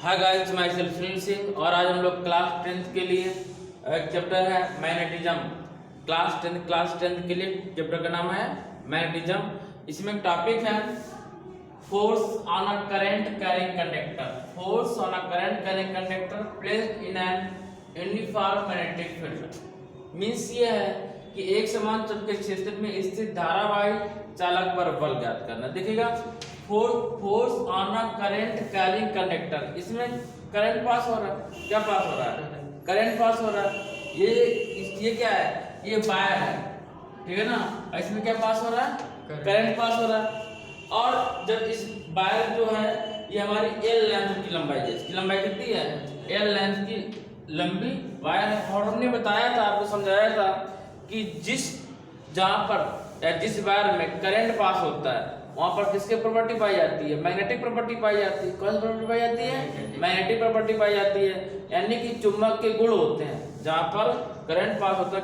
Hi guys, my self Sunil Singh और आज हम लोग क्लास 10th के लिए एक चैप्टर है मैग्नेटिज्म। क्लास 10th के लिए चैप्टर का नाम है मैग्नेटिज्म। इसमें टॉपिक है force on a current carrying conductor. Force on a current carrying conductor placed in an uniform magnetic field. Means ये है कि एक समान चुंबकीय क्षेत्र में स्थित धारावाही चालक पर बल ज्ञात करना। देखिएगा, force on a current carrying conductor, इसमें करंट पास हो रहा है। क्या पास हो रहा है? करंट पास हो रहा है। ये क्या है? ये वायर है, ठीक है ना। इसमें क्या पास हो रहा है? करंट पास हो रहा है। और जब इस वायर जो है ये हमारी एल लेंथ की लंबाई है। इसकी लंबाई कितनी है? एल लेंथ की लंबी वायर है। और हमने बताया था, आपको समझाया था कि जहां पर या जिस वायर में करंट पास होता है वहां पर किसकी प्रॉपर्टी पाई जाती है? मैग्नेटिक प्रॉपर्टी पाई जाती है। कौन सी प्रॉपर्टी पाई जाती है? मैग्नेटिक प्रॉपर्टी पाई जाती है। यानी कि चुंबक के गुण होते हैं। जहां पर करंट पास होता है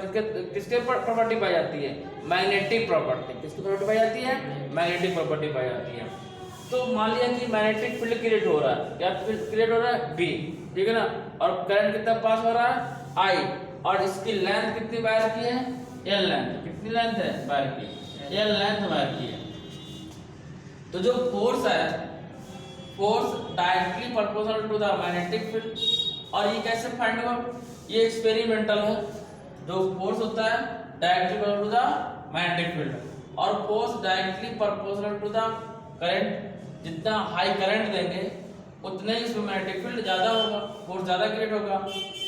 किसके प्रॉपर्टी पाई जाती है? Magnetic property. किसकी प्रॉपर्टी पाई जाती है? मैग्नेटिक प्रॉपर्टी पाई जाती है। तो मान लिया कि मैग्नेटिक फील्ड क्रिएट हो रहा है। क्या क्रिएट हो रहा है? बी, ठीक है ना। और करंट कितना पास हो रहा है? आई। और इसकी लेंथ कितनी वायर की है? L length. कितनी लेंथ है वायर की? एल लेंथ वायर की है। तो जो फोर्स है, force directly proportional to the magnetic field. और ये कैसे फाइंड होगा? ये एक्सपेरिमेंटल है। जो फोर्स होता है directly proportional to the magnetic field, और force directly proportional to the current. जितना हाई करंट देंगे उतने ही इसमें मैग्नेटिक फील्ड ज्यादा होगा, फोर्स ज्यादा क्रिएट होगा।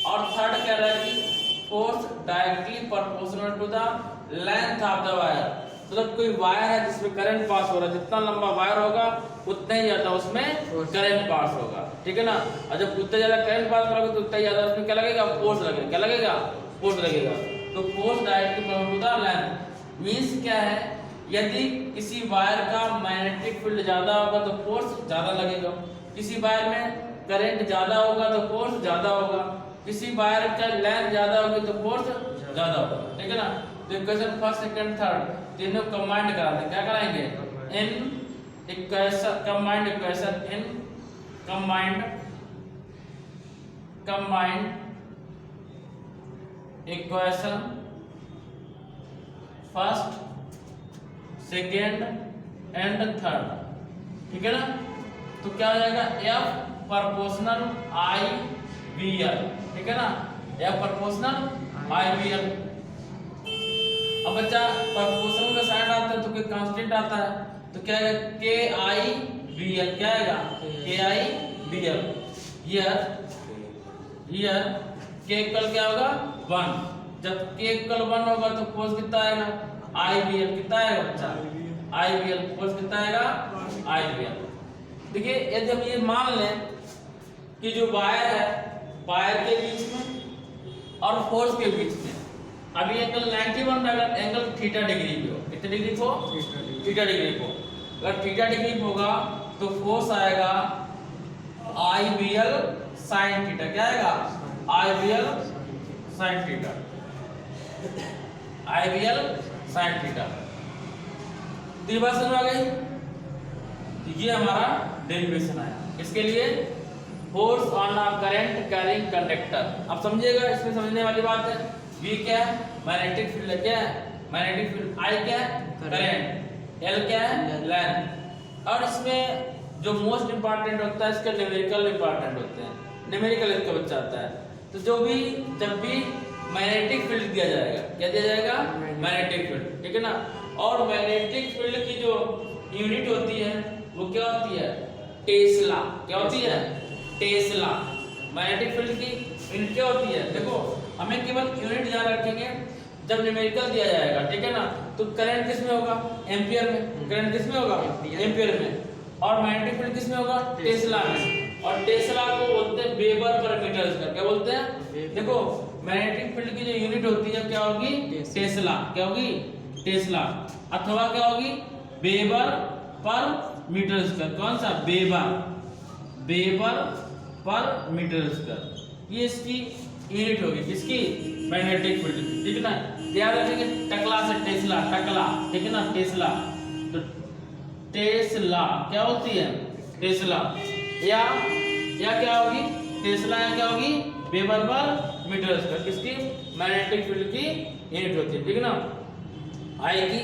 और थर्ड कह रहा है कि force directly proportional to the length of the wire. मतलब कोई वायर है जिसमें करंट पास हो रहा है, जितना लंबा वायर होगा उतना ही ज्यादा उसमें करंट पास होगा, ठीक है ना। और जब उतना ज्यादा करंट पास होगा तो उतना ही ज्यादा उसमें क्या लगेगा? फोर्स लगेगा। क्या लगेगा? फोर्स लगेगा। तो force directly proportional to the length means क्या है? यदि किसी वायर का मैग्नेटिक फील्ड ज्यादा होगा तो फोर्स ज्यादा लगेगा। किसी वायर में करंट ज्यादा होगा तो फोर्स ज्यादा होगा। किसी वायर का लेंथ ज्यादा होगी तो फोर्स ज्यादा होगा, ठीक है ना। तो इक्वेशन फर्स्ट सेकंड थर्ड तीनों कंबाइंड करा दें। क्या कराएंगे? In equation combined equation in combined equation first second and third, ठीक है ना। तो क्या हो जाएगा? एफ प्रोपोर्शनल आई बी एल, ठीक है ना। एफ प्रोपोर्शनल आई बी एल। अब बच्चा प्रोपोर्शनल का साइन आता है तो कोई कांस्टेंट आता है, तो क्या है? के आई बी एल। क्या आएगा? के आई बी एल। हियर के इक्वल क्या होगा? 1। जब के इक्वल 1 होगा तो फोर्स कितना आएगा? आई बी एल। कितना आएगा बच्चा? आई बी एल। फोर्स कितना आएगा? आई बी एल। देखिए, यदि हम ये मान लें कि जो वायर है, वायर के बीच में और फोर्स के बीच में अभी एंगल 91 अगर एंगल थीटा डिग्री पे हो, कितने डिग्री को? थीटा डिग्री को। अगर थीटा डिग्री होगा तो फोर्स आएगा आई बी एल साइन थीटा। क्या आएगा? आई बी एल साइन थीटा। आई बी एल साइन थीटा। तो ये बात समझ आ गई? तो ये हमारा डेरिवेशन आया। इसके लिए force on a current carrying conductor. अब समझिएगा, इसमें समझने वाली बात है। V क्या है? Magnetic field. क्या है? Magnetic field. I क्या है? करंट। L क्या है? लेंथ। और इसमें जो मोस्ट इंपॉर्टेंट होता है इसके न्यूमेरिकल इंपॉर्टेंट होते हैं। न्यूमेरिकल इसका बच्चा आता है। तो जब भी मैग्नेटिक फील्ड दिया जाएगा, क्या दिया जाएगा? मैग्नेटिक फील्ड, ठीक है ना। और मैग्नेटिक फील्ड की जो यूनिट होती है वो क्या होती है? टेस्ला। क्या होती है? टेस्ला। मैग्नेटिक फील्ड की यूनिट क्या होती है? देखो, हमें केवल यूनिट याद रखेंगे जब न्यूमेरिकल दिया जाएगा, ठीक है ना। तो करंट किस में होगा? एम्पियर में। करंट किस में होगा? एम्पियर में। और मैग्नेटिक फील्ड किस में होगा? टेस्ला में। और टेस्ला को बोलते हैं वेबर पर मीटर स्क्वायर। क्या बोलते हैं? देखो, मैग्नेटिक फील्ड की जो यूनिट होती है क्या होगी? टेस्ला। क्या होगी? टेस्ला। अथवा क्या होगी? Weber per metre square. कौन सा? Weber per metre square. ये इसकी यूनिट होगी। किसकी? मैग्नेटिक फील्ड की, ठीक है ना। याद रखेंगे टकला से टेस्ला, टकला, ठीक है ना। टेस्ला। तो टेस्ला क्या होती है? टेस्ला। या या क्या होगी टेस्ला, या क्या होगी वेबर पर मीटर स्क्वायर, किसकी मैग्नेटिक फील्ड की यूनिट होती है, ठीक है ना। आई की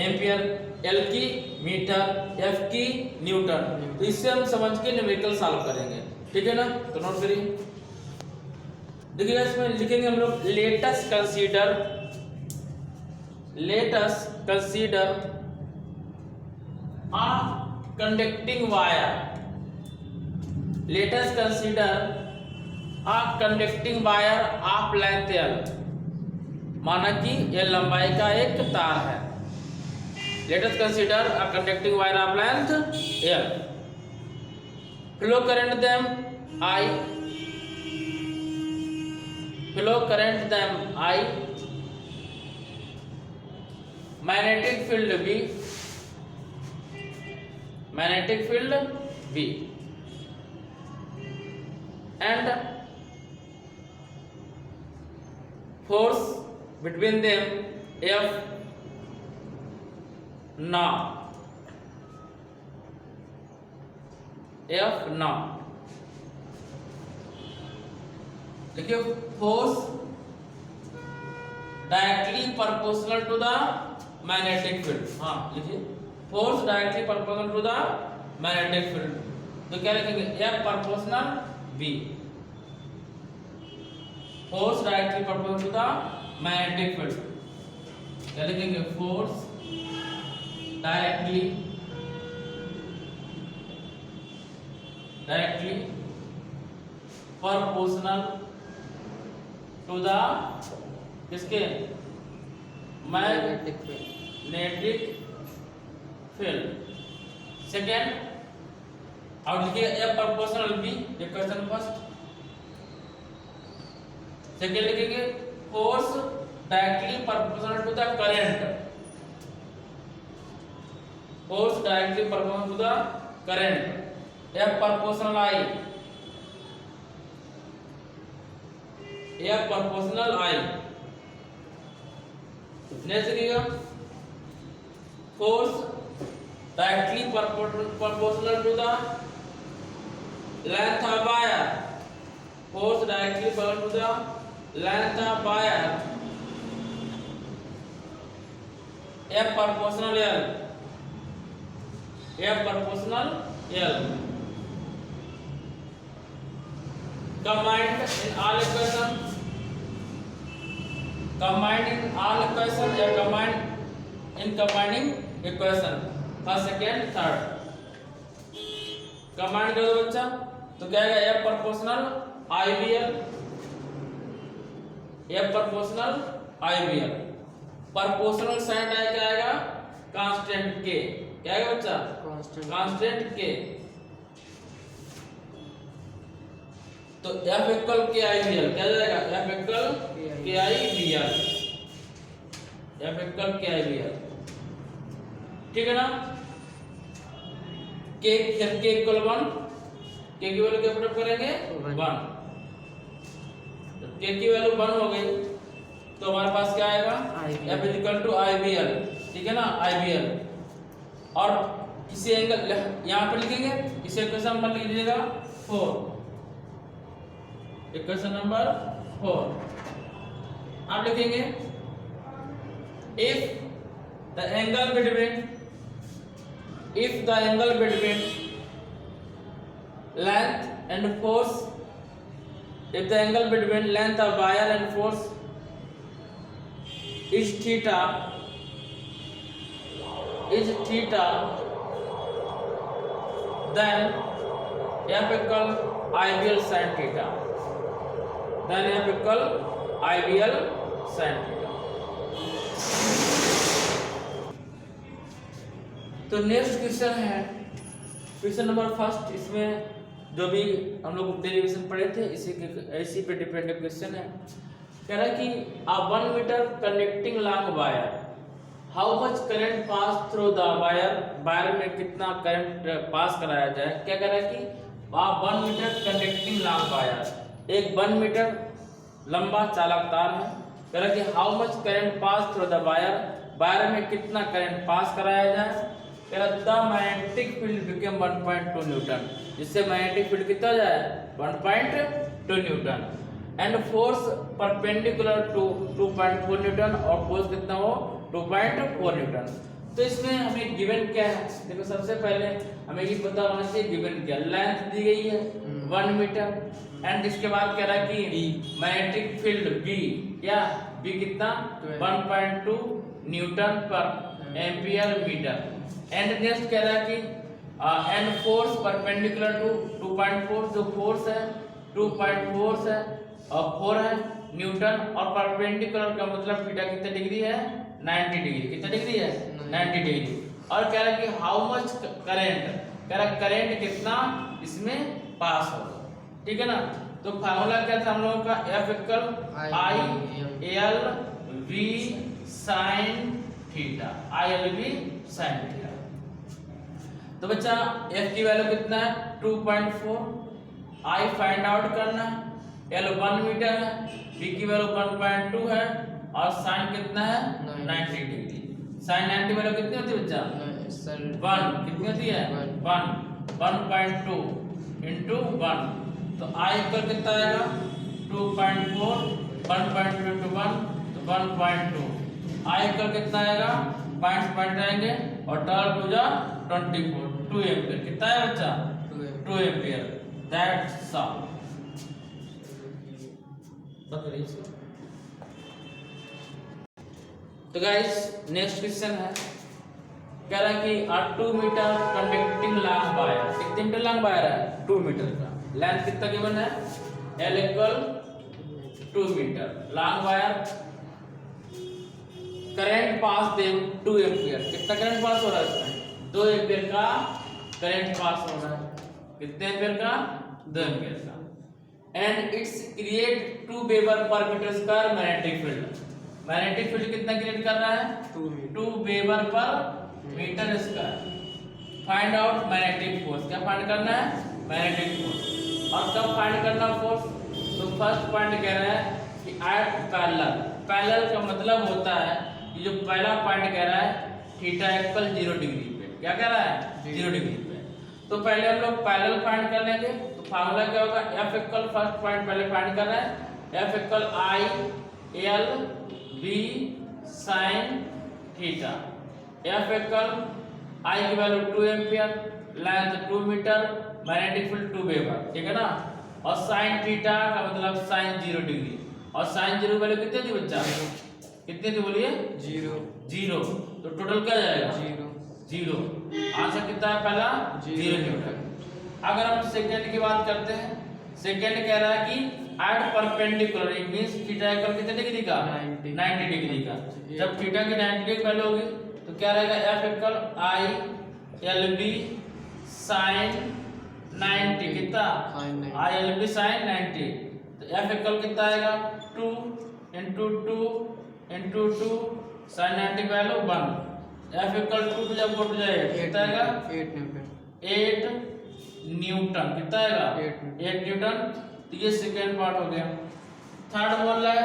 एम्पियर, एल की मीटर, एफ की न्यूटन। तो इससे हम समझ के न्यूमेरिकल सॉल्व करेंगे, ठीक है ना। तो नोट करिए, देखिएगा इसमें लिखेंगे हम लोग let's consider a conducting wire, let us consider a conducting wire of length L, माना कि L लंबाई का एक तार है। let us consider a conducting wire of length L, flow current them I, magnetic field V, and force between them F naught, देखिए force directly proportional to the magnetic field, हाँ लिखिए force directly proportional to the magnetic field, तो क्या लिखेंगे F proportional V, force directly proportional to the magnetic field, क्या लिखेंगे force directly proportional to the किसके magnetic field. Second, और लिखिए F प्रोपोर्शनल B, ये क्वेश्चन फर्स्ट। सेकेंड लिखेंगे force directly proportional to the current, force directly proportional to the current, F proportional I, F proportional I। Next लिखिएगा force directly proportional to the length of wire, force directly proportional to the length of wire, F proportional L, F proportional L। Combined in all equation, या combined in combining equation first second third, command कर दो बच्चा, तो क्या आएगा F proportional IVL, F proportional IVL, proportional sign क्या आएगा constant K, क्या आएगा बच्चा कांस्टेंट K, तो F इक्वल KIVL क्या जाएगा F equal KIVL, F equal KIVL, ठीक है ना। K इक्वल 1, K की वैल्यू क्या पुट करेंगे 1, तो K की वैल्यू 1 हो गई, तो हमारे पास क्या आएगा F इक्वल टू IVL, ठीक है ना IVL। और इसी एंगल यहाँ पर लिखेंगे, इसे इक्वेशन नंबर लिख दीजिएगा 4, इक्वेशन नंबर 4 आप लिखेंगे if the angle between length and force, if the angle between length of wire and force is theta, then F equal IVL sin theta, then F equal IVL sin theta। तो next question है question number first, इसमें जो भी हम लोग derivation पढ़े थे इसी पे डिपेंड क्वेश्चन है। कह रहा है कि a 1 meter connecting long wire, how much current pass through the wire, wire में कितना करंट पास कराया जाए। क्या कह रहा है कि a 1 meter connecting long wire, एक 1 मीटर लंबा चालक तार है। कह रहा है कि how much current pass through the wire, wire में कितना करंट पास कराया जाए। कह रहा the magnetic field became 1.2 newton, जिससे मैग्नेटिक फील्ड कितना हो जाए 1.2 newton. And force perpendicular to 2.4 newton, और फोर्स कितना हो 2.4 न्यूटन। तो इसमें हमें गिवन क्या है, देखो सबसे पहले हमें ये पता होना चाहिए गिवन क्या, लेंथ दी गई है 1 मीटर, एंड इसके बाद कह रहा है कि मैग्नेटिक फील्ड बी, क्या बी कितना 1.2 न्यूटन पर एम्पियर मीटर, एंड नेक्स्ट कह रहा है कि एंड फोर्स परपेंडिकुलर टू 2.4, जो फोर्स है 2.4 है और 4 है न्यूटन, और परपेंडिकुलर का मतलब थीटा कितने डिग्री है 90 डिग्री, कितना डिग्री है 90 डिग्री। और कह रहा है कि हाउ मच करंट, कह रहा है करंट कितना इसमें पास होगा, ठीक है ना। तो फार्मूला क्या था हम लोगों का, F equal I L V sine theta, I L V sine theta. तो बच्चा F की वैल्यू कितना है 2.4, आई फाइंड आउट करना है, L 1 मीटर है, V की वैल्यू 1.2 है, और साइन कितना है 90 डिग्री। साइन 90 वैल्यू कितनी होती है बच्चा 1, कितनी होती है 1.2 इंटू 1, तो I इक्वल कितना आएगा 2.4, 1.2 इंटू 1 तो 1.2, I इक्वल कितना आएगा पॉइंट आएंगे और 12 2 जा 24, 2 एम्पियर, कितना है बच्चा 2 एम्पियर, दैट्स ऑल। तो गाइस नेक्स्ट क्वेश्चन है, कह रहा है कि 2 मीटर कंडक्टिंग लॉन्ग वायर, कितने मीटर लॉन्ग वायर है 2 मीटर का, लेंथ कितना गिवन है L equal 2 metre long wire, current pass दे 2 एम्पियर, कितना करंट पास हो रहा है इसमें 2 एम्पियर का करंट पास हो रहा है, कितने एम्पियर का 2 एम्पियर का, and it's create 2 weber per metre square magnetic field, magnetic field कितना क्रिएट कर रहा है 2 weber per metre square. Find out magnetic force, क्या फाइंड करना है मैग्नेटिक फोर्स, और कब फाइंड करना फोर्स, तो फर्स्ट पॉइंट कह रहा है कि एट पैरेलल, पैरेलल का मतलब होता है कि जो पहला पॉइंट कह रहा है थीटा इक्वल 0 डिग्री पे, क्या कह रहा है 0 डिग्री पे। तो पहले हम लोग पैरेलल फाइंड कर लेंगे, तो फार्मूला क्या होगा, F इक्वल फर्स्ट पॉइंट पहले फाइंड कर रहे हैं, F equal I L V sine theta, F equal I की value 2 ampere, length 2 metre, magnetic field 2 weber, ठीक है ना, और साइन थीटा का मतलब साइन 0 डिग्री, और साइन 0 वैल्यू कितनी थी बच्चा, कितनी थी बोलिए 0, तो टोटल क्या जाएगा 0, आंसर कितना है पहला 0 न्यूटन। अगर हम सेकंड की बात करते हैं, सेकंड कह रहा है कि at perpendicular, it means theta equal कितने डिग्री का 90 डिग्री का, जब थीटा की 90 डिग्री वैल्यू होगी तो क्या रहेगा F equal I L B sine 90, कितना आई एल बी साइन 90, तो F इक्वल कितना आएगा 2 into 2 into 2 sine 90 value 1, F equal 2 जब 4 जाएगा कितना आएगा 8 न्यूटन, कितना आएगा 8 न्यूटन। तो ये सेकेंड पार्ट हो गया। थर्ड बोल रहा है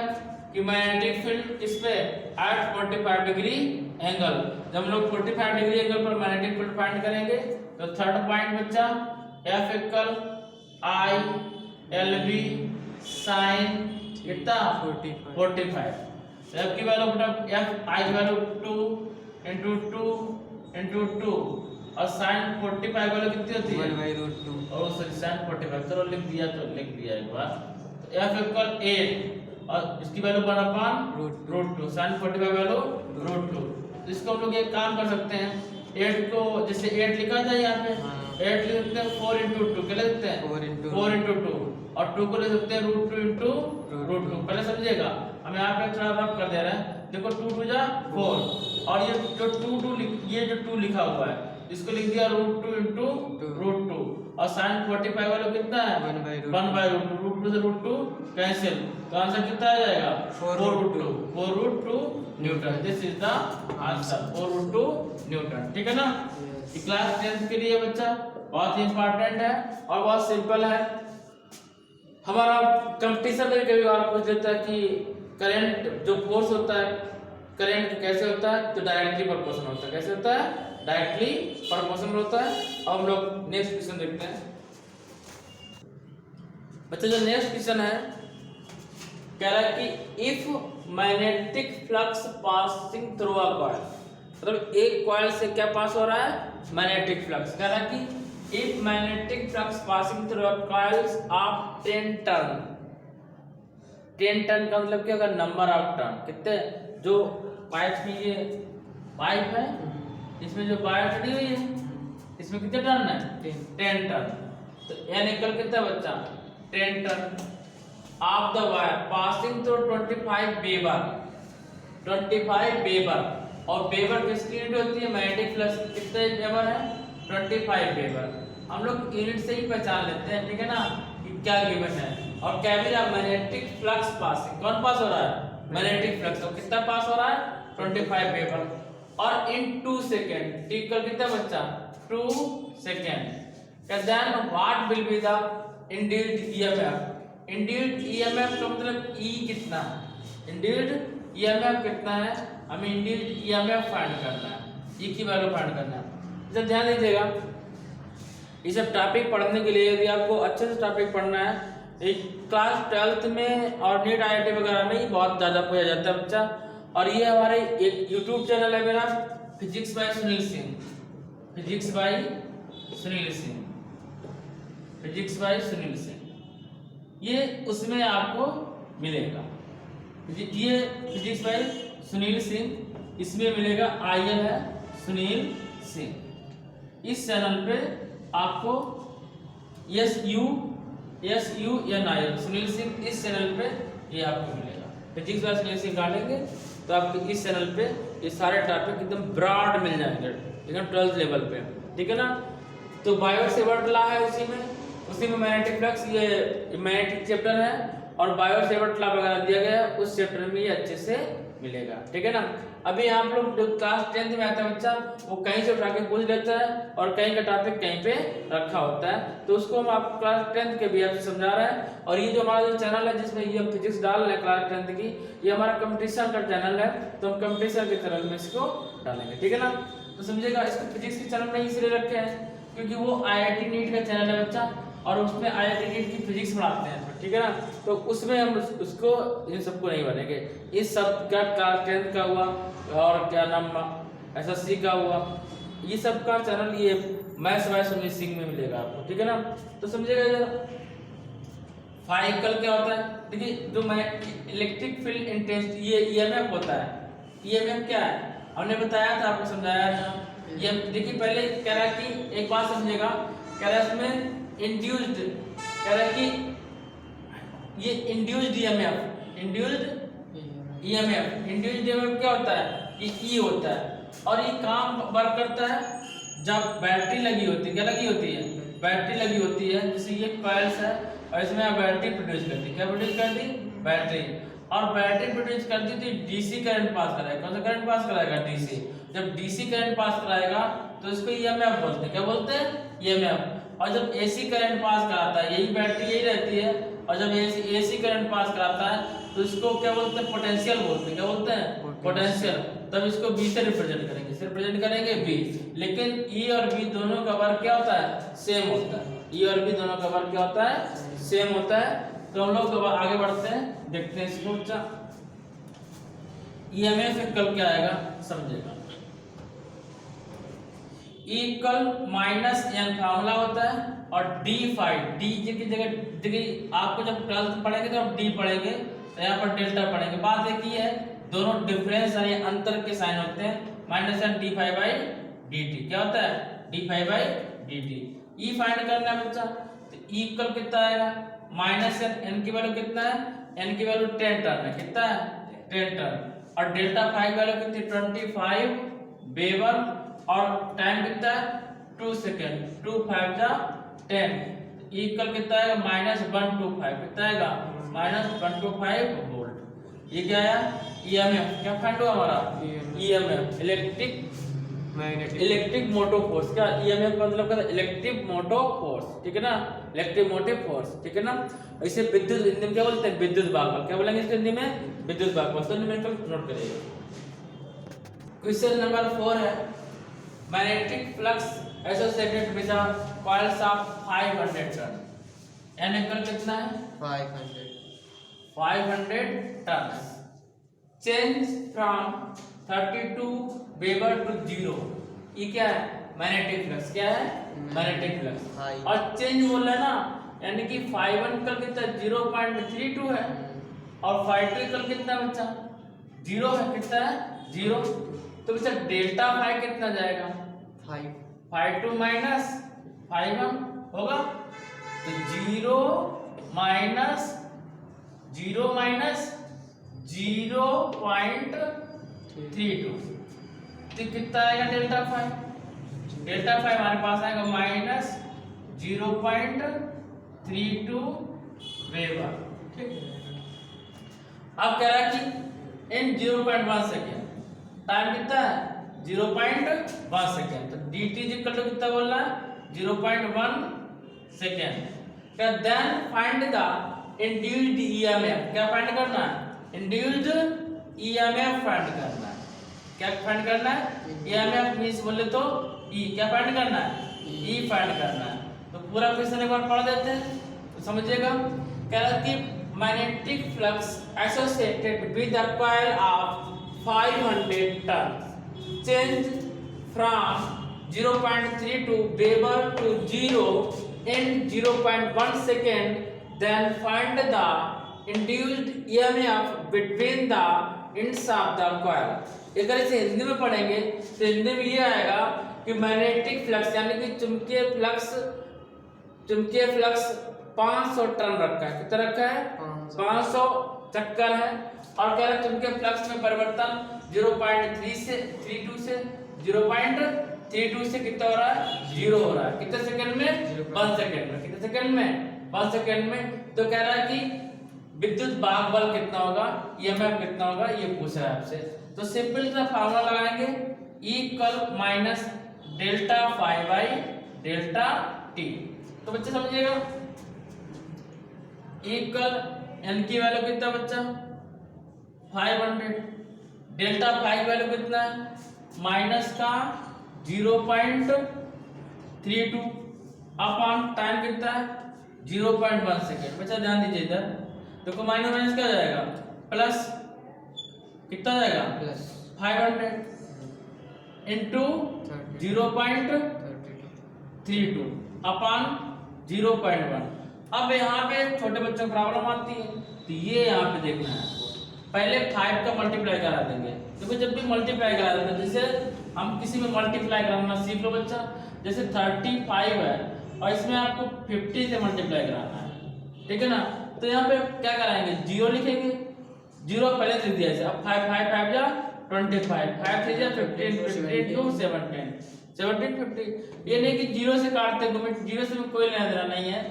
कि मैग्नेटिक फील्ड किस पे एट 45 डिग्री एंगल, जब हम लोग 45 डिग्री एंगल पर मैग्नेटिक फील्ड फाइंड करेंगे तो थर्ड पॉइंट बच्चा F equal I L B sine कितना 45, F की वैल्यू मतलब F आई की वैल्यू 2 इंटू 2 इंटू 2 और साइन 45 वैल्यू कितनी होती है 1/√2, और सॉरी साइन 45 चलो लिख दिया एक बार, तो F इक्वल 8 और इसकी वैल्यू 1/√2, साइन 45 वैल्यू √2। तो इसको हम लोग एक काम कर सकते हैं, 8 को जैसे 8 लिखा था यहाँ पे 8 लिख सकते हैं 4 इंटू 2, क्या लिख सकते हैं 4 इंटू 2, और 2 को लिख सकते हैं √2 इंटू √2। पहले समझिएगा, हम यहाँ पे थोड़ा रफ कर दे रहे हैं, देखो 2 2 जा 4, और ये जो 2 लिखा हुआ है इसको लिख दिया √2 इंटू √2, और साइन 45 वाला कितना है 1/√2, √2 से √2 कैंसिल, तो आंसर कितना आ जाएगा 4√2 Newton. This is the answer 4√2 Newton, ठीक है ना। क्लास 10th के लिए बच्चा बहुत ही इंपॉर्टेंट है और बहुत सिंपल है। हमारा कंपटीशन में कभी बार पूछ देता है कि करंट जो फोर्स होता है करंट कैसे होता है, तो डायरेक्टली प्रोपोर्शनल होता है, कैसे होता है डायरेक्टली प्रोपोर्शनल होता है। अब हम लोग नेक्स्ट क्वेश्चन देखते हैं। बच्चा जो नेक्स्ट क्वेश्चन है कह रहा है कि if magnetic flux passing through a coil, मतलब एक कॉइल से क्या पास हो रहा है, मैग्नेटिक फ्लक्स। कह रहा है कि if magnetic flux passing through a coils of 10 turn, 10 turn का मतलब क्या होगा, नंबर ऑफ टर्न, कितने, जो पाइप में ये पाइप है इसमें जो वायर चढ़ी हुई है इसमें कितने टर्न है, 10 टर्न। तो n इक्वल कितना बच्चा, 10 turn off the wire passing through 25 weber, 25 weber. और वेबर किसकी यूनिट होती है, मैग्नेटिक फ्लक्स कितने वेबर है, 25 वेबर। हम लोग यूनिट से ही पहचान लेते हैं, ठीक है ना, कि क्या गिवन है। और क्या भी रहा, मैग्नेटिक फ्लक्स पासिंग, कौन पास हो रहा है, मैग्नेटिक फ्लक्स। तो कितना पास हो रहा है, 25 वेबर। और इन 2 सेकेंड, t इक्वल कितना बच्चा, 2 second. Then what will be the induced EMF. Induced EMF का मतलब E कितना है, इंड्यूस्ड ईएमएफ कितना है, हमें इंड्यूस्ड ईएमएफ फाइंड करना है, E की वैल्यू फाइंड करना है। इसे ध्यान दीजिएगा, ये सब टॉपिक पढ़ने के लिए यदि आपको अच्छे से टॉपिक पढ़ना है, क्लास 12th में और नीट IIT वगैरह में ही बहुत ज़्यादा पूछा जाता है बच्चा। और ये हमारे एक यूट्यूब चैनल है मेरा, physics bye Sunil Singh, physics bye Sunil Singh, physics bye Sunil Singh, ये उसमें आपको मिलेगा। ये फिजिक्स बाय सुनील सिंह, इसमें मिलेगा, IN है सुनील सिंह। इस चैनल पे आपको SUNIL सुनील सिंह, इस चैनल पे ये आपको मिलेगा। फिजिक्स बाय सुनील सिंह डालेंगे तो आपको इस चैनल पे ये सारे टॉपिक एकदम ब्रॉड मिल जाएंगे, एकदम 12th लेवल पे, ठीक है ना। तो बायो सेवर्ट लॉ है उसी में मैग्नेटिक फ्लक्स, ये मैग्नेटिक चैप्टर है और बायो सेवर्ट लॉ वगैरह दिया गया है, उस चैप्टर में ये अच्छे से मिलेगा, ठीक है ना। अभी आप लोग जो क्लास 10th में आता है बच्चा, वो कहीं से उठा के पूछ लेता है और कहीं का टॉपिक कहीं पे रखा होता है, तो उसको हम आप क्लास 10th के भी आपसे समझा रहे हैं। और ये जो हमारा जो चैनल है जिसमें ये हम फिजिक्स डाल रहे हैं क्लास 10th की, ये हमारा कंपटीशन का चैनल है, तो हम कंपटीशन के चैनल में इसको डालेंगे, ठीक है ना। तो समझिएगा, इसको फिजिक्स के चैनल में इसलिए रखे हैं क्योंकि वो IIT नीट का चैनल है बच्चा, और उसमें IIT नीट की फिजिक्स पढ़ाते हैं, ठीक है ना। तो उसमें हम उसको इन सबको नहीं बनेंगे, इस सब का क्लास 10th का हुआ और क्या नाम SSC का हुआ, ये सब का चैनल ये मैथ्स बाय सुनील सिंह में मिलेगा आपको, ठीक है ना। तो समझिएगा जरा, फाइकल क्या होता है, देखिए जो मैं इलेक्ट्रिक फील्ड इंटेंसिटी, ये EMF होता है। EMF क्या है, हमने बताया था, आपको समझाया था। ये देखिए पहले कह रहा है कि एक बात समझिएगा, कह रहा है इसमें इंड्यूस्ड, कह रहा है कि ये इंड्यूस्ड EMF, इंड्यूस्ड EMF क्या होता है, ये E होता है। और ये काम वर्क करता है जब बैटरी लगी होती है, क्या लगी होती है, बैटरी लगी होती है, जैसे ये कॉइल्स है और इसमें बैटरी प्रोड्यूस करती है, क्या प्रोड्यूस करती है, बैटरी। और बैटरी प्रोड्यूस करती तो DC करंट पास कराएगा, कौन सा करंट पास कराएगा, DC। जब DC करंट पास कराएगा तो इसको EMF बोलते हैं, क्या बोलते हैं, EMF। और जब AC करंट पास कराता है, यही बैटरी यही रहती है, और जब AC करंट पास कराता है तो इसको क्या बोलते हैं, पोटेंशियल बोलते हैं, क्या बोलते हैं, पोटेंशियल। तब इसको B से रिप्रेजेंट करेंगे, से रिप्रेजेंट करेंगे B। लेकिन E और B दोनों का वर्क क्या होता है, सेम होता है। E और B दोनों का वर्क क्या होता है, सेम होता है। तो हम लोग आगे बढ़ते हैं, देखते हैं इसको बच्चा। EMF इक्वल क्या आएगा, समझेगा। इक्वल -n फार्मूला होता है, और d फाई, d की जगह देखिए आपको जब 12th पढ़ेंगे तो आप d पढ़ेंगे, तो यहाँ पर डेल्टा पढ़ेंगे। बात एक ही है, दोनों डिफरेंस यानी अंतर के साइन होते हैं, -n d phi by dt, क्या होता है, d phi by dt। E find करना है बच्चा, तो E इक्वल कितना आएगा, -n की वैल्यू कितना है, n की वैल्यू 10 टर्न है, कितना है, 10 टर्न। और डेल्टा फाई वैल्यू कितनी, 25 वेबर, और टाइम कितना है, 2 सेकेंड, 2 5 जा 10, इक्वल कितना आएगा, -125, कितना आएगा, -125 वोल्ट। ये क्या आया, EMF, क्या फाइंड हुआ हमारा, EMF, इलेक्ट्रिक मोटिव फोर्स। क्या EMF का मतलब क्या है, इलेक्ट्रिक मोटिव फोर्स, ठीक है ना, इलेक्ट्रिक मोटिव फोर्स, ठीक है ना। इसे विद्युत हिंदी में क्या बोलते हैं, विद्युत भागबल, क्या बोलेंगे इसको हिंदी में, विद्युत भागबल। तो न्यूमेरिकल नोट करिएगा। क्वेश्चन नंबर 4 है, magnetic flux associated with coils of 500 turn. N equal कितना है 500 turn. Change from 32 weber to 0, ये क्या है मैग्नेटिक फ्लक्स, क्या है मैग्नेटिक फ्लक्स। और चेंज बोल रहा है ना, यानी कि 5 इक्वल कितना 0.32 है और 5 इक्वल कितना बच्चा 0 है, कितना है 0। तो बच्चा डेल्टा 5 कितना जाएगा 5 माइनस 5 होगा, तो 0 माइनस 0.32, तो कितना आएगा डेल्टा 5, डेल्टा 5 हमारे पास आएगा माइनस 0.32 वेबर। ठीक है, अब कह रहा है कि इन 0.1 सेकेंड टाइम कितना है 0.1 सेकेंड, तो dt इक्वल टू कितना बोल रहा है 0.1 second. Then find the induced EMF, क्या फाइंड करना है इंड्यूस्ड ईएमएफ फाइंड करना है। क्या फाइंड करना है ईएमएफ मींस बोले तो ई, क्या फाइंड करना है ई फाइंड करना है। तो पूरा क्वेश्चन एक बार पढ़ देते हैं तो समझिएगा। कह रहा कि magnetic flux associated with a coil of 500 turn change from 0.32 weber to 0 in 0.1 second, then find the induced EMF between the ends of the coil। अगर इसे हिंदी में पढ़ेंगे तो हिंदी में ये आएगा कि मैग्नेटिक फ्लक्स यानी कि चुंबकीय फ्लक्स 500 टन रखा है, कितना रखा है 500 चक्कर है। और कह रहा है चुंबकीय फ्लक्स में परिवर्तन 0.32 से 0.32 से कितना हो रहा है 0 हो रहा है, कितने सेकंड में 1 सेकंड में, कितने सेकंड में 1 सेकंड में। तो कह रहा है कि विद्युत वाहक बल कितना होगा, ईएमएफ कितना होगा, ये पूछ रहा है आपसे। तो सिंपल सा फार्मूला लगाएंगे E equal minus delta phi by delta T. तो बच्चे समझिएगा E इक्वल एन की वैल्यू कितना बच्चा 500, डेल्टा फाई की वैल्यू कितना है माइनस का 0.32 अपॉन टाइम कितना है 0.1 सेकेंड। बच्चा ध्यान दीजिए इधर देखो, माइनस माइनस क्या हो जाएगा प्लस, कितना जाएगा प्लस 500 इंटू 0.32 अपॉन 0.1। अब यहाँ पे छोटे बच्चों को प्रॉब्लम आती है, तो ये यहाँ पे देखना है आपको। पहले 5 का मल्टीप्लाई करा देंगे, देखो जब भी मल्टीप्लाई करा देंगे, जैसे हम किसी में मल्टीप्लाई कराना सीख लो बच्चा, जैसे 35 है और इसमें आपको 50 से मल्टीप्लाई कराना है, ठीक है ना। तो यहाँ पे क्या कराएंगे 0 लिखेंगे, 0 पहले लिख दिया जैसे। अब 5 5 5 जा 25, 5 3 जा 15, 15 2 17, 17 50। ये नहीं कि 0 से काटते हैं, 0 से कोई लेना देना नहीं है।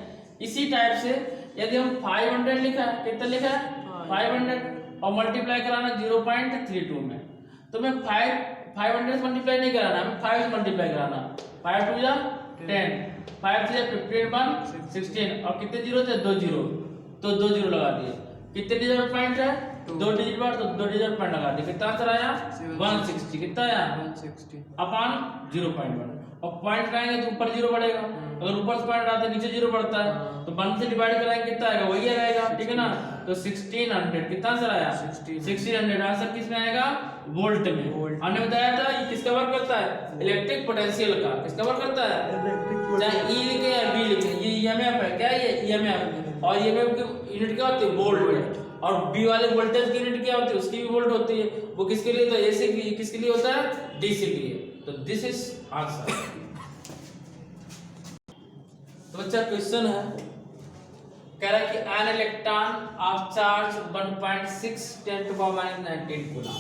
इसी टाइप से यदि हम 500 लिखा है, कितना लिखा है 500 और मल्टीप्लाई कराना 0.32 में, तो मैं 500 से मल्टीप्लाई नहीं कराना, हमें 5 से मल्टीप्लाई कराना। 5 2 जा 10, 5 3 जा 15 1 16 और कितने जीरो थे 2 जीरो, तो 2 जीरो लगा दिए। कितने डिजिट पॉइंट है 2 डिजिट बार, तो 2 डिजिट पॉइंट लगा दिए। कितना आंसर आया 160, कितना आया 160 अपॉन 0.1। और पॉइंट लगाएंगे तो ऊपर 0 बढ़ेगा, अगर ऊपर से पॉइंट आते नीचे 0 बढ़ता है, तो 1 से डिवाइड कराएंगे कितना आएगा वही आएगा, ठीक है ना। तो 1600 कितना आंसर आया 1600। आंसर किस में आएगा वोल्ट में। हमने बताया था ये किसका वर्क करता है इलेक्ट्रिक पोटेंशियल का, किसका वर्क करता है, चाहे ई लिखे या बी लिखे, ये ईएमएफ है, क्या ये ईएमएफ। और ईएमएफ की यूनिट क्या होती है वोल्ट, और बी वाले वोल्टेज की यूनिट क्या होती है उसकी भी वोल्ट होती है। वो किसके लिए, तो एसी की, किसके लिए होता है डीसी के लिए। तो दिस इज आंसर। तो बच्चा क्वेश्चन है, कह रहा है कि an electron of charge 1.6 10 to power minus 19 coulomb.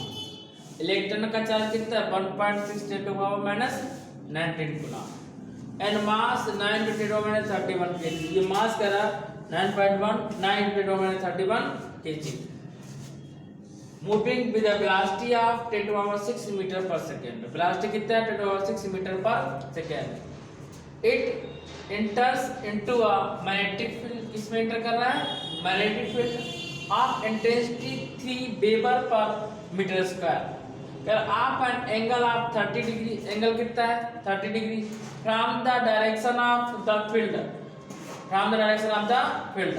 Electron का चार्ज कितना है 1.6 10 to power minus 19 coulomb and mass 9 to 10 to power minus 31 KG. ये मास कह रहा 9.1 9 to 10 to power minus 31 KG. Moving with a velocity of 10 to power 6 metre per second. Velocity कितना है 10 to power 6 metre per second. It enters into a magnetic field, किसमें enter कर रहा है magnetic field of intensity 3 weber per metre square. आप an angle of 30 degree, angle कितना है 30 degree from the direction of the field, from the direction of the field.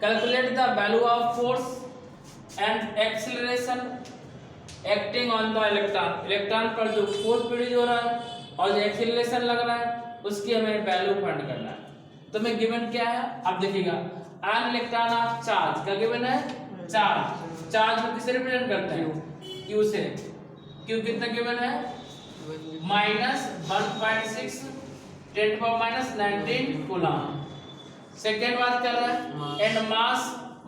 Calculate the value of force and acceleration acting on the electron, electron पर जो force produce हो रहा है और जो acceleration लग रहा है उसकी हमें वैल्यू फाइंड करना है। तो मैं गिवन क्या है आप देखिएगा, एन इलेक्ट्रॉन ऑफ चार्ज का गिवन है चार्ज, चार्ज को किससे रिप्रेजेंट करते हैं क्यू से, क्यू कितना गिवन है -1.6 10⁻⁻19 कूलम। सेकेंड बात कर रहा है एंड मास,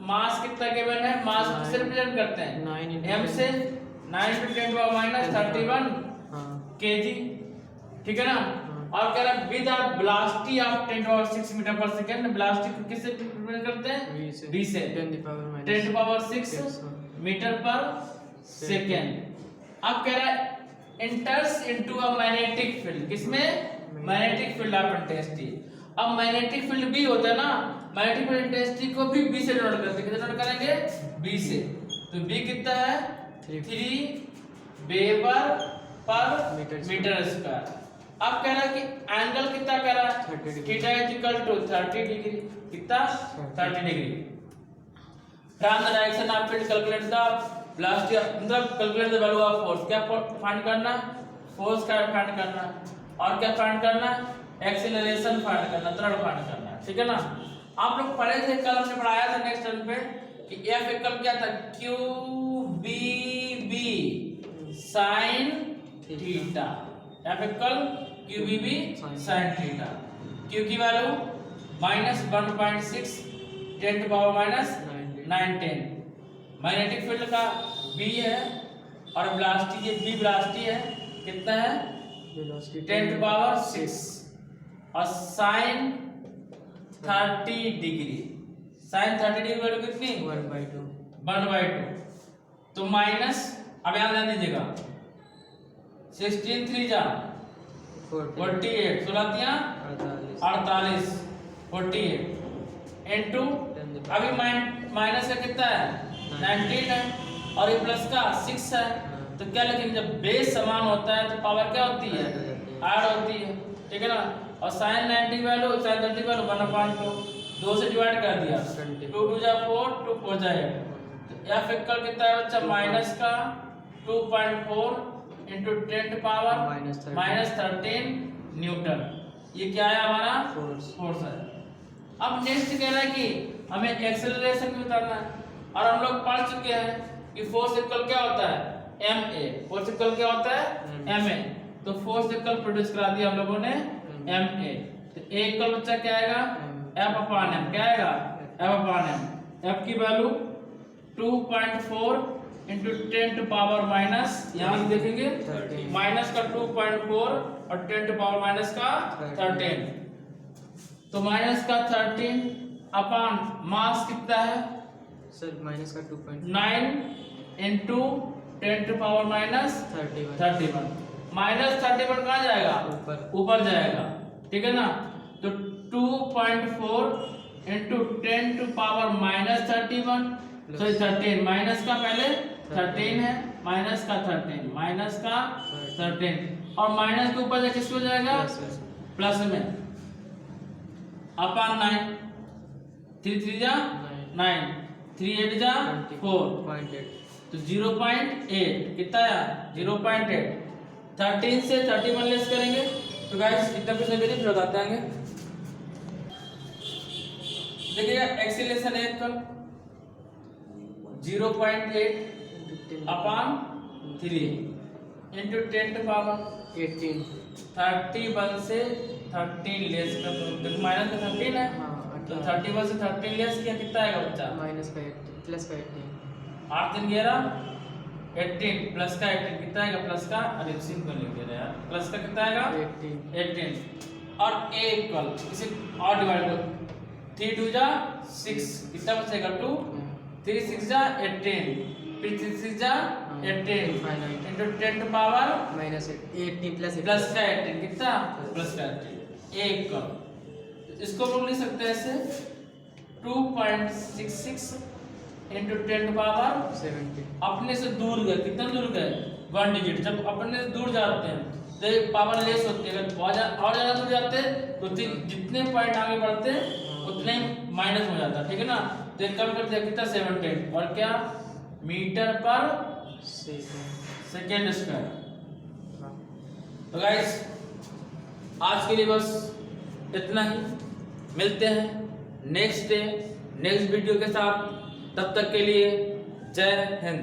मास कितना गिवन है, मास को किससे रिप्रेजेंट करते हैं m से 9 × 10⁻31 kg, ठीक है ना। और कह रहा है with velocity of 10⁻6 metre per second, velocity को किससे रिप्रेजेंट करते हैं v से 10⁻6 मीटर पर सेकंड। अब कह रहा है enters into a magnetic field, किसमें मैग्नेटिक फील्ड ऑफ इंटेंसिटी। अब मैग्नेटिक फील्ड B होता है ना, मैग्नेटिक फील्ड इंटेंसिटी को भी B से डिनोट करते हैं, कितना डिनोट करेंगे B से। तो B कितना है 3 वेबर पर मीटर स्क्वायर। अब कह रहा है कि एंगल कितना कह रहा है थीटा इक्वल टू 30 डिग्री, कितना 30 degree from the direction of field. Calculate the velocity, मतलब calculate the value of force, क्या फाइंड करना, फोर्स का फाइंड करना और क्या फाइंड करना, एक्सीलरेशन फाइंड करना, त्वरण फाइंड करना, ठीक है ना। आप लोग पढ़े थे कल, हमने पढ़ाया था नेक्स्ट टर्म पे कि F इक्वल क्या था QBB sin theta, F equal QBB sin theta. Q की वैल्यू -1.6 10⁻⁻19 मैग्नेटिक फील्ड का B है और वेलोसिटी, ये B वेलोसिटी है, कितना है 10⁻6 और sin 30 degree, sin 30 degree value कितनी 1/2। तो माइनस, अब यहाँ ध्यान दीजिएगा 16 3 जा 48, 16 तिया 48 48 इनटू, अभी माइनस का कितना है 19 है और ये प्लस का 6 है। तो क्या लिखेंगे, जब बेस समान होता है तो पावर क्या होती है ऐड होती है, ठीक है ना। और sin 90 वैल्यू, sin 30 वैल्यू 1/2, 2 से डिवाइड कर दिया, 2 2 जा 4, 2 4 जा 8। तो F इक्वल कितना है बच्चा माइनस का 2.4 इंटू 10⁻⁻13 न्यूटन। ये क्या है हमारा फोर्स है। अब नेक्स्ट कह रहा है कि हमें एक्सेलरेशन भी बताना है, और हम लोग पढ़ चुके हैं कि फोर्स इक्वल क्या होता है ma, फोर्स इक्वल क्या होता है ma। तो फोर्स इक्वल प्रोड्यूस करा दिया हम लोगों ने ma। तो a इक्वल बच्चा क्या आएगा F/m, क्या आएगा F/m। F की वैल्यू 2.4 इंटू 10⁻⁻, यहाँ से देखेंगे माइनस का 2.4 और 10⁻⁻13। तो माइनस का 13 अपॉन मास कितना है सर माइनस का 2.9 इंटू 10⁻31 माइनस 31 कहाँ जाएगा ऊपर जाएगा, ठीक है ना। तो 2.4 इंटू 10⁻⁻31 सॉरी 13, माइनस का पहले 13 है, माइनस का 13 और माइनस के ऊपर किस हो जाएगा प्लस में अपॉन 9, 3 3 जा 9, 3 8 जा 4, तो 0.8 कितना है 0.8। 13 से 31 लेस करेंगे तो गाइस कितना क्वेश्चन करिए फिर बताते आएंगे। देखिएगा एक्सीलरेशन है कल 0.8 अपॉन 3 इंटू 10⁻18 31 से 13 लेस कर दो, माइनस का 13 है तो 31 से 13 लेस किया कितना आएगा बच्चा माइनस का 8 प्लस का 18 8 3 11 18 प्लस का 18 कितना आएगा प्लस का, अरे सिंपल लिख दे रहे यार, प्लस का कितना आएगा 18 और a इक्वल इसे और डिवाइड करो 3 2 जा 6 कितना बचेगा 2, 3 6 जा 18 फिर 3 6 जा 18 into 10⁻18 प्लस का 18 कितना प्लस का 18 a इक्वल इसको हम लोग लिख सकते हैं ऐसे 2.66 into 10⁻17 अपने से दूर गए, कितना दूर गए 1 डिजिट। जब अपने दूर जाते हैं तो एक पावर लेस होती है, अगर और ज़्यादा दूर जाते हैं तो जितने पॉइंट आगे बढ़ते हैं उतने माइनस हो जाता है, ठीक है ना। तो एक कम कर दिया कितना 17 और क्या मीटर पर सेकेंड स्क्वायर। तो गाइस आज के लिए बस इतना ही, मिलते हैं नेक्स्ट डे नेक्स्ट वीडियो के साथ, तब तक के लिए जय हिंद।